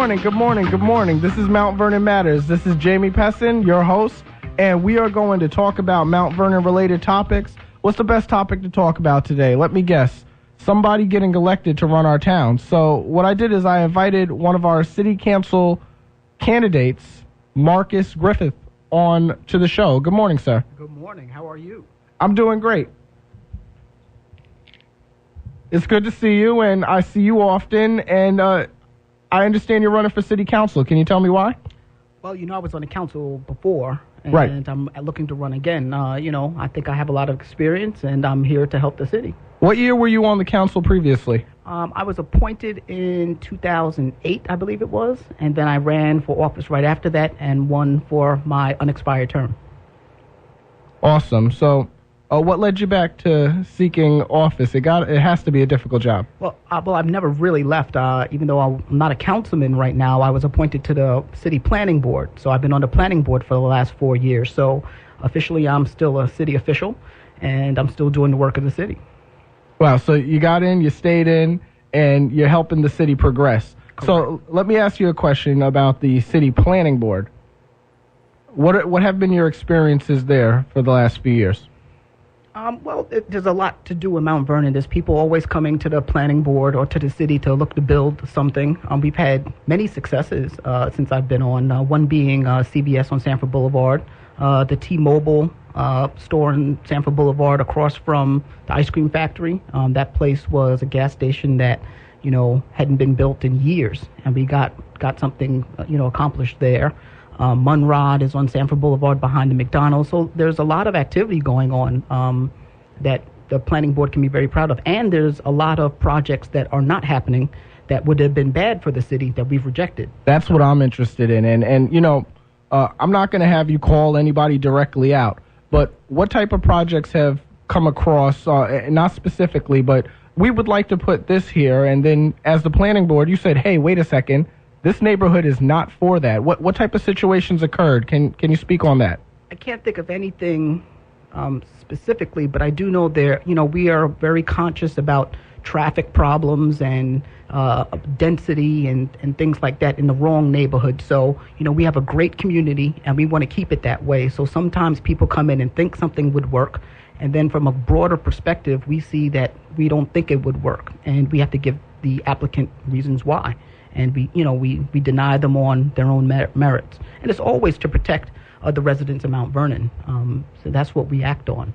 morning, good morning, good morning. This is Mount Vernon Matters. This is Jamie Pessin, your host, and we are going to talk about Mount Vernon-related topics. What's the best topic to talk about today? Let me guess. Somebody getting elected to run our town. So what I did is I invited one of our city council candidates, Marcus Griffith, on to the show. Good morning, sir. Good morning. How are you? I'm doing great. It's good to see you, and I see you often, and I understand you're running for city council. Can you tell me why? Well, I was on the council before, and right. I'm looking to run again. I think I have a lot of experience, and I'm here to help the city. What year were you on the council previously? I was appointed in 2008, I believe it was, and then I ran for office right after that and won for my unexpired term. Awesome. So what led you back to seeking office? It has to be a difficult job. Well, I've never really left. Even though I'm not a councilman right now, I was appointed to the city planning board. So I've been on the planning board for the last 4 years. So officially, I'm still a city official, and I'm still doing the work of the city. Wow. So you got in, you stayed in, and you're helping the city progress. Correct. So let me ask you a question about the city planning board. What have been your experiences there for the last few years? There's a lot to do in Mount Vernon. There's people always coming to the planning board or to the city to look to build something. We've had many successes since I've been on, one being CVS on Sanford Boulevard, the T-Mobile store on Sanford Boulevard across from the ice cream factory. That place was a gas station that, hadn't been built in years, and we got something, accomplished there. Munrod is on Sanford Boulevard behind the McDonald's. So there's a lot of activity going on that the planning board can be very proud of. And there's a lot of projects that are not happening that would have been bad for the city that we've rejected. That's what I'm interested in. And I'm not going to have you call anybody directly out, but what type of projects have come across, not specifically, but we would like to put this here. And then as the planning board, you said, hey, wait a second. This neighborhood is not for that. What type of situations occurred? Can you speak on that? I can't think of anything specifically, but I do know we are very conscious about traffic problems and density and things like that in the wrong neighborhood. So, we have a great community and we want to keep it that way. So sometimes people come in and think something would work. And then from a broader perspective, we see that we don't think it would work. And we have to give the applicant reasons why. And we deny them on their own merits. And it's always to protect the residents of Mount Vernon. So that's what we act on.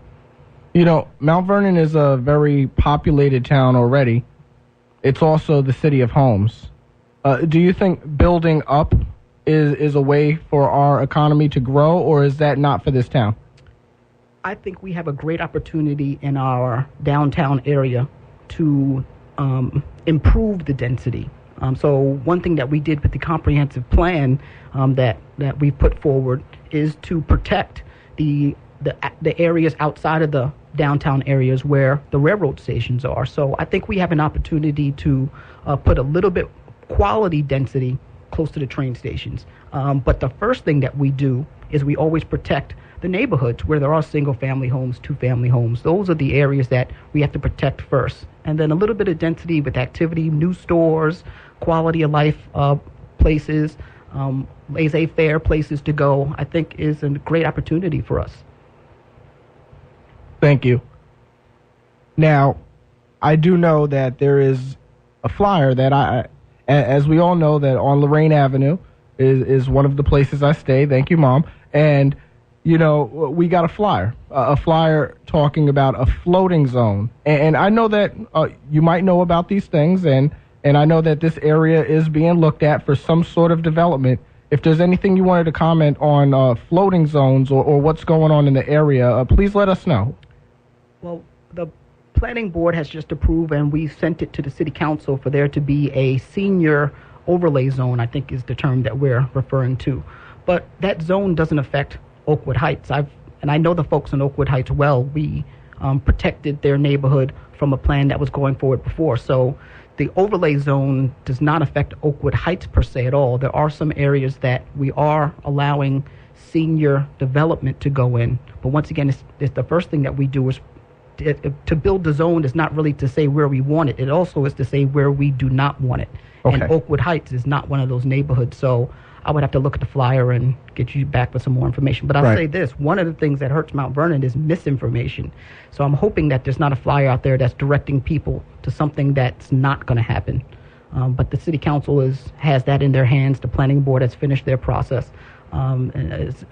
Mount Vernon is a very populated town already. It's also the city of homes. Do you think building up is a way for our economy to grow, or is that not for this town? I think we have a great opportunity in our downtown area to improve the density. So one thing that we did with the comprehensive plan that we put forward is to protect the areas outside of the downtown areas where the railroad stations are. So I think we have an opportunity to put a little bit quality density close to the train stations. But the first thing that we do is we always protect the neighborhoods where there are single-family homes, two-family homes. Those are the areas that we have to protect first. And then a little bit of density with activity, new stores, quality of life places, laissez-faire places to go, I think is a great opportunity for us. Thank you. Now, I do know that there is a flyer that as we all know, that on Lorraine Avenue is one of the places I stay. Thank you, Mom. And we got a flyer talking about a floating zone. And I know that you might know about these things, and I know that this area is being looked at for some sort of development. If there's anything you wanted to comment on floating zones or what's going on in the area, please let us know. Well, the planning board has just approved, and we sent it to the city council for there to be a senior overlay zone, I think is the term that we're referring to. But that zone doesn't affect Oakwood Heights. And I know the folks in Oakwood Heights well. We protected their neighborhood from a plan that was going forward before. So the overlay zone does not affect Oakwood Heights per se at all. There are some areas that we are allowing senior development to go in. But once again, it's the first thing that we do is to build the zone is not really to say where we want it. It also is to say where we do not want it. Okay. And Oakwood Heights is not one of those neighborhoods. So I would have to look at the flyer and get you back with some more information. But I'll say this. One of the things that hurts Mount Vernon is misinformation. So I'm hoping that there's not a flyer out there that's directing people to something that's not going to happen. But the city council has that in their hands. The planning board has finished their process. And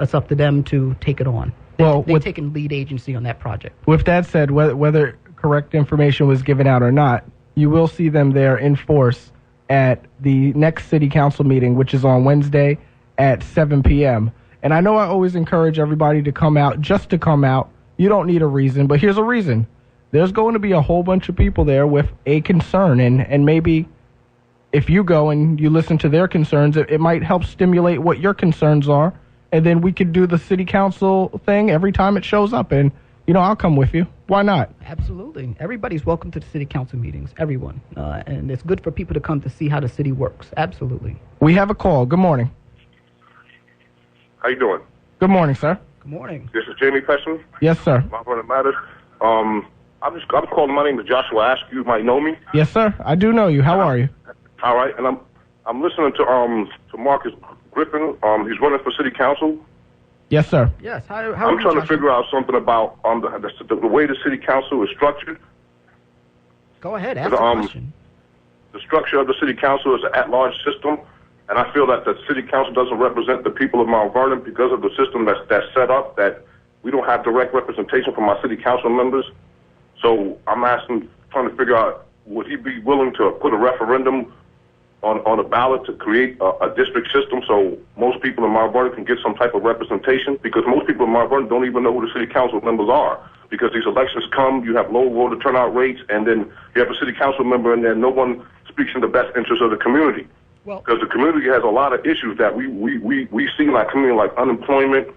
it's up to them to take it on. They've taken lead agency on that project. With that said, whether correct information was given out or not, you will see them there in force at the next city council meeting, which is on Wednesday at 7 p.m. And I know I always encourage everybody to come out, just to come out. You don't need a reason, but here's a reason. There's going to be a whole bunch of people there with a concern, and maybe if you go and you listen to their concerns, it might help stimulate what your concerns are, and then we could do the city council thing every time it shows up, and, I'll come with you. Why not? Absolutely. Everybody's welcome to the city council meetings, everyone. And it's good for people to come to see how the city works. Absolutely. We have a call. Good morning. How you doing? Good morning, sir. Good morning. This is Jamie Pessin. Yes, sir. Mount Vernon Matters. I'm calling. My name is Joshua Ask. You might know me. Yes, sir. I do know you. How are you? All right, and I'm listening to Marcus Griffith. He's running for city council. Yes, sir. Yes. How I'm trying to figure out something about the way the city council is structured. Go ahead. Ask the question. The structure of the city council is an at-large system, and I feel that the city council doesn't represent the people of Mount Vernon because of the system that's set up. That we don't have direct representation from our city council members. So I'm trying to figure out, would he be willing to put a referendum on a ballot to create a district system so most people in Mount Vernon can get some type of representation? Because most people in Mount Vernon don't even know who the city council members are. Because these elections come, you have low voter turnout rates, and then you have a city council member, and then no one speaks in the best interest of the community. Because the community has a lot of issues that we see in our community, like unemployment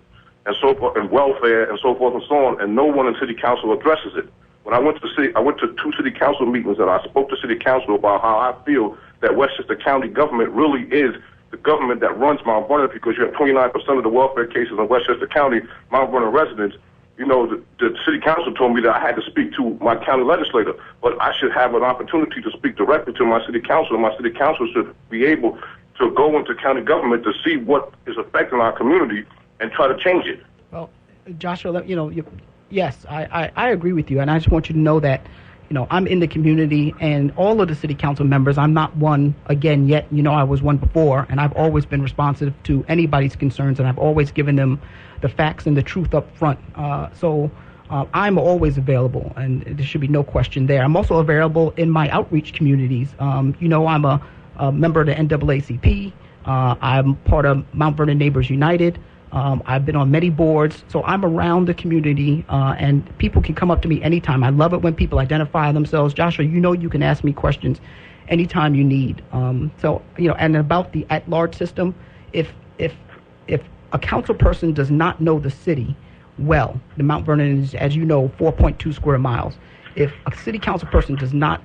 and so forth, and welfare and so forth and so on, and no one in city council addresses it. When I went to 2 city council meetings, and I spoke to city council about how I feel that Westchester County government really is the government that runs Mount Vernon, because you have 29% of the welfare cases in Westchester County, Mount Vernon residents. The city council told me that I had to speak to my county legislator, but I should have an opportunity to speak directly to my city council, and my city council should be able to go into county government to see what is affecting our community and try to change it. Well, Joshua, yes, I agree with you, and I just want you to know that, I'm in the community, and all of the city council members, I'm not one, again, yet, I was one before, and I've always been responsive to anybody's concerns, and I've always given them the facts and the truth up front. So I'm always available, and there should be no question there. I'm also available in my outreach communities. I'm a member of the NAACP. I'm part of Mount Vernon Neighbors United. I've been on many boards, so I'm around the community, and people can come up to me anytime. I love it when people identify themselves. Joshua, you can ask me questions anytime you need. And about the at-large system, if a council person does not know the city well, the Mount Vernon is, as you know, 4.2 square miles. If a city council person does not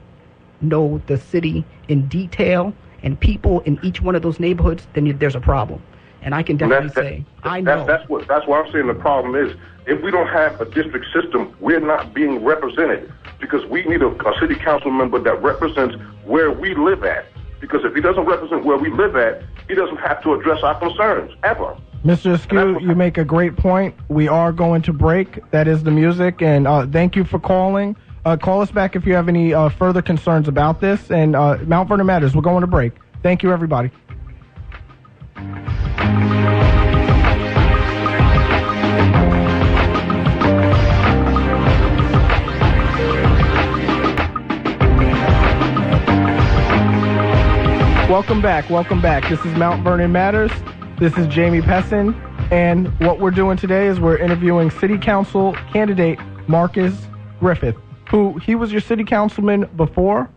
know the city in detail and people in each one of those neighborhoods, then there's a problem. And I can definitely say, I know. That's why I'm saying the problem is, if we don't have a district system, we're not being represented, because we need a city council member that represents where we live at. Because if he doesn't represent where we live at, he doesn't have to address our concerns, ever. Mr. Askew, you make a great point. We are going to break. That is the music. And thank you for calling. Call us back if you have any further concerns about this. And Mount Vernon Matters, we're going to break. Thank you, everybody. Welcome back. This is Mount Vernon Matters. This is Jamie Pessin, and what we're doing today is we're interviewing city council candidate Marcus Griffith, who he was your city councilman before,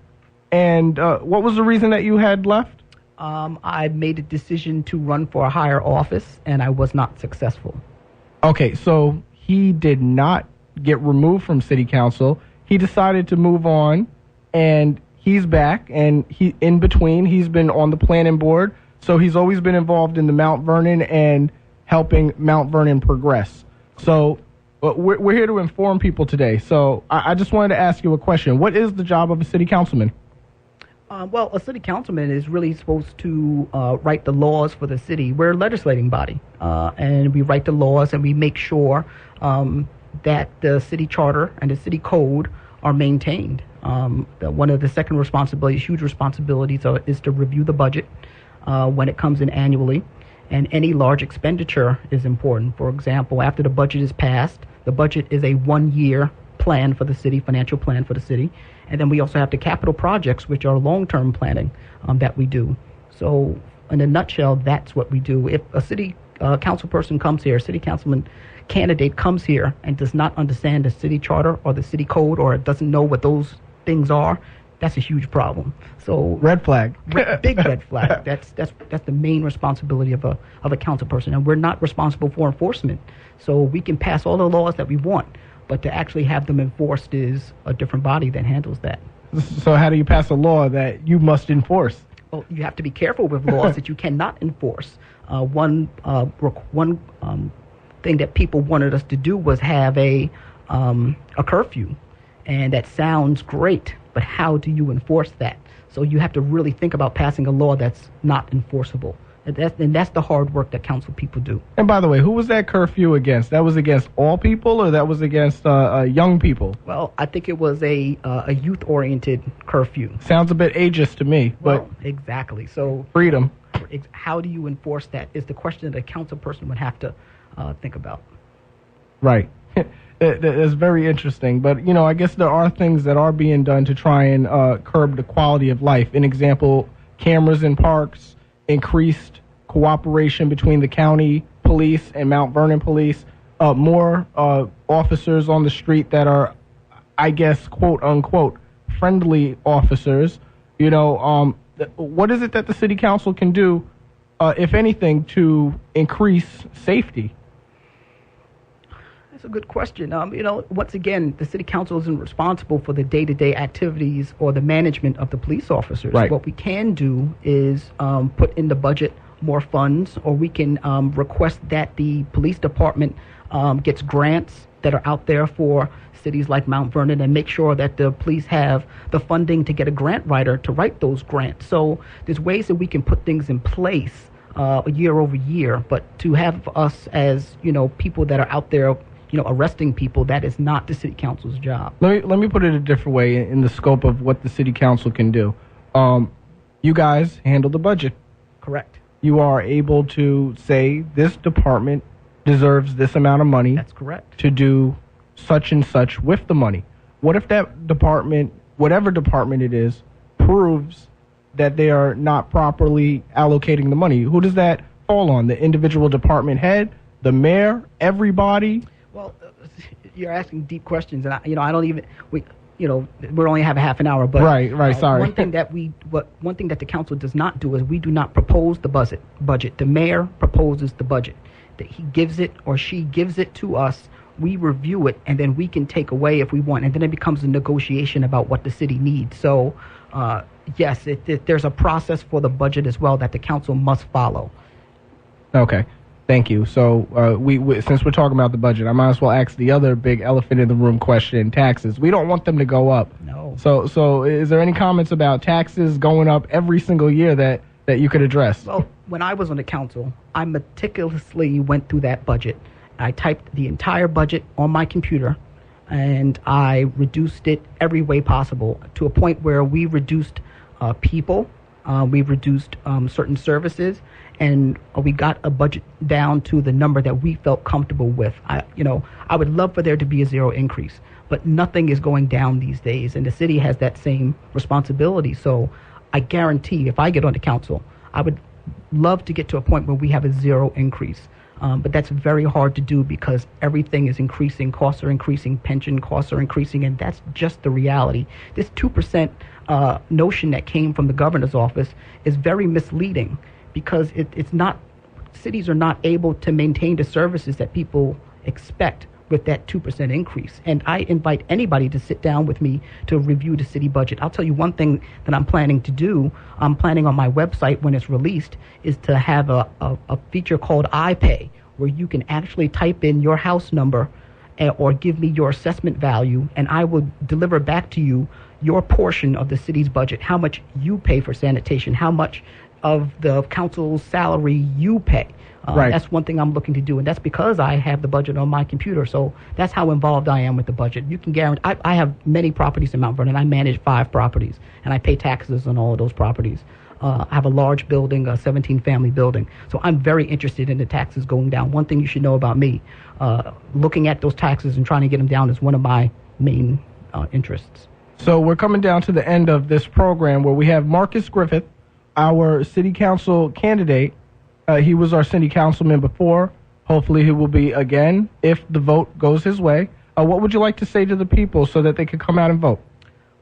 and what was the reason that you had left? I made a decision to run for a higher office, and I was not successful. Okay, so he did not get removed from city council. He decided to move on, and he's back, and in between, he's been on the planning board, so he's always been involved in the Mount Vernon and helping Mount Vernon progress. So Well, we're here to inform people today. So I just wanted to ask you a question. What is the job of a city councilman? Well, a city councilman is really supposed to write the laws for the city. We're a legislating body, and we write the laws and we make sure that the city charter and the city code are maintained. One of the second responsibilities, huge responsibilities, is to review the budget when it comes in annually, and any large expenditure is important. For example, after the budget is passed, the budget is a 1-year plan for the city, financial plan for the city, and then we also have the capital projects, which are long-term planning that we do. So in a nutshell, that's what we do. If a city council person comes here, a city councilman candidate comes here and does not understand the city charter or the city code or doesn't know what those things are, that's a huge problem. So red flag. Big red flag. That's the main responsibility of a council person, and we're not responsible for enforcement. So we can pass all the laws that we want, but to actually have them enforced is a different body that handles that. So how do you pass a law that you must enforce? Well, you have to be careful with laws that you cannot enforce. One thing that people wanted us to do was have a curfew, and that sounds great, but how do you enforce that? So you have to really think about passing a law that's not enforceable. And that's the hard work that council people do. And by the way, who was that curfew against? That was against all people, or that was against young people? Well, I think it was a youth-oriented curfew. Sounds a bit ageist to me. Well, but exactly. So freedom. How do you enforce that is the question that a council person would have to think about. Right. It's very interesting. But, I guess there are things that are being done to try and curb the quality of life. An example, cameras in parks, increased cooperation between the county police and Mount Vernon police, more officers on the street that are, I guess, quote unquote, friendly officers. What is it that the city council can do, if anything, to increase safety? That's a good question. Once again, the city council isn't responsible for the day-to-day activities or the management of the police officers. Right. What we can do is put in the budget more funds, or we can request that the police department gets grants that are out there for cities like Mount Vernon, and make sure that the police have the funding to get a grant writer to write those grants. So there's ways that we can put things in place year over year, but to have us as, people that are out there, arresting people, that is not the city council's job. Let me put it a different way in the scope of what the city council can do. You guys handle the budget. Correct. You are able to say this department deserves this amount of money. That's correct. To do such and such with the money. What if that department, whatever department it is, proves that they are not properly allocating the money? Who does that fall on? The individual department head, the mayor, everybody? Well, you're asking deep questions, and I don't even we only have a half an hour. But right. Sorry. One thing that the council does not do is we do not propose the budget. The mayor proposes the budget. That he gives it or she gives it to us. We review it, and then we can take away if we want, and then it becomes a negotiation about what the city needs. So, yes, there's a process for the budget as well that the council must follow. Okay. Thank you. So, we since we're talking about the budget, I might as well ask the other big elephant in the room question: taxes. We don't want them to go up. No. So is there any comments about taxes going up every single year that you could address? Well, when I was on the council, I meticulously went through that budget. I typed the entire budget on my computer, and I reduced it every way possible to a point where we reduced people, we reduced certain services, and we got a budget down to the number that we felt comfortable with. I would love for there to be a zero increase, but nothing is going down these days, and the city has that same responsibility. So I guarantee if I get on the council, I would love to get to a point where we have a zero increase. But that's very hard to do because everything is increasing. Costs are increasing. Pension costs are increasing. And that's just the reality. This 2% notion that came from the governor's office is very misleading because it's not, cities are not able to maintain the services that people expect with that 2% increase. And I invite anybody to sit down with me to review the city budget. I'll tell you one thing that I'm planning to do. I'm planning on my website when it's released is to have a feature called iPay, where you can actually type in your house number or give me your assessment value, and I will deliver back to you your portion of the city's budget, how much you pay for sanitation, how much of the council's salary you pay. Right. That's one thing I'm looking to do, and that's because I have the budget on my computer. So that's how involved I am with the budget. You can guarantee. I have many properties in Mount Vernon. I manage 5 properties, and I pay taxes on all of those properties. I have a large building, a 17-family building. So I'm very interested in the taxes going down. One thing you should know about me, looking at those taxes and trying to get them down is one of my main interests. So we're coming down to the end of this program where we have Marcus Griffith, our city council candidate. He was our city councilman before. Hopefully he will be again if the vote goes his way. What would you like to say to the people so that they can come out and vote?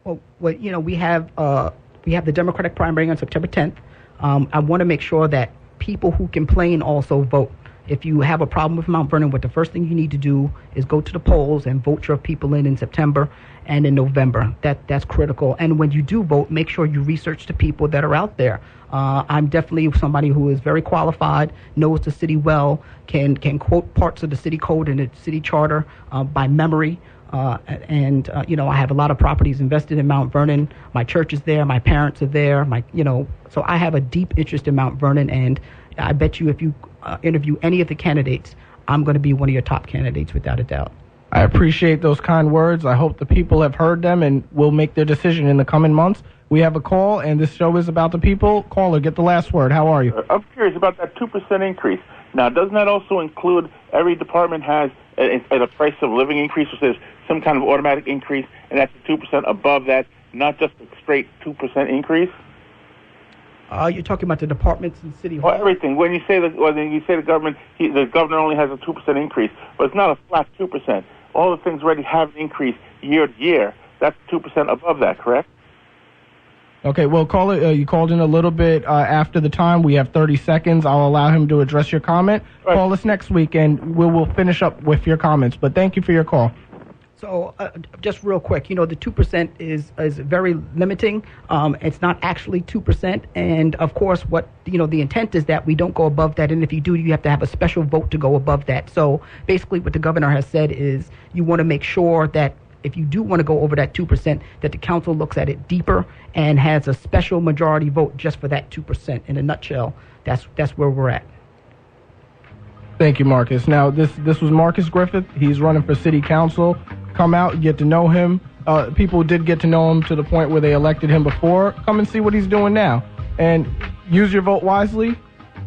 Well, we have the Democratic primary on September 10th. I want to make sure that people who complain also vote. If you have a problem with Mount Vernon, what the first thing you need to do is go to the polls and vote your people in September and in November. That's critical. And when you do vote, make sure you research the people that are out there. I'm definitely somebody who is very qualified, knows the city well, can quote parts of the city code and the city charter by memory. I have a lot of properties invested in Mount Vernon. My church is there. My parents are there. So I have a deep interest in Mount Vernon, and I bet you if you interview any of the candidates, I'm going to be one of your top candidates without a doubt. I appreciate those kind words. I hope the people have heard them and will make their decision in the coming months. We have a call, and this show is about the people. Caller, get the last word. How are you? I'm curious about that 2% increase. Now, doesn't that also include every department has a price of living increase, which is some kind of automatic increase, and that's 2% above that, not just a straight 2% increase? You're talking about the departments in City Hall? Well, everything. When you say the government, the governor only has a 2% increase, but it's not a flat 2%. All the things already have an increase year to year. That's 2% above that, correct? Okay, well, caller, you called in a little bit after the time. We have 30 seconds. I'll allow him to address your comment. Right. Call us next week, and we'll finish up with your comments. But thank you for your call. So just real quick, the 2% is very limiting. It's not actually 2%. And, of course, the intent is that we don't go above that. And if you do, you have to have a special vote to go above that. So basically what the governor has said is you want to make sure that if you do want to go over that 2%, that the council looks at it deeper and has a special majority vote just for that 2%. In a nutshell, that's where we're at. Thank you, Marcus. Now, this was Marcus Griffith. He's running for city council. Come out, get to know him. People did get to know him to the point where they elected him before. Come and see what he's doing now. And use your vote wisely.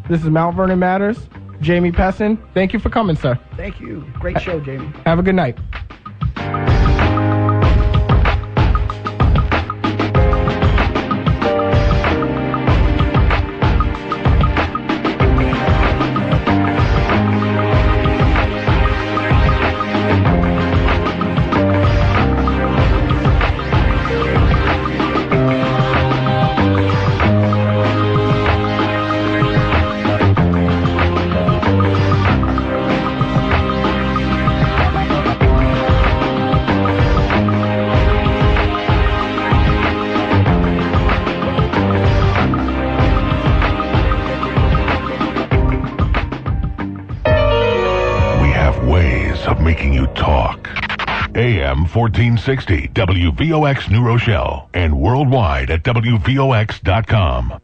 This is Mount Vernon Matters. Jamie Pessin, thank you for coming, sir. Thank you. Great show, Jamie. Have a good night. AM 1460 WVOX New Rochelle and worldwide at WVOX.com.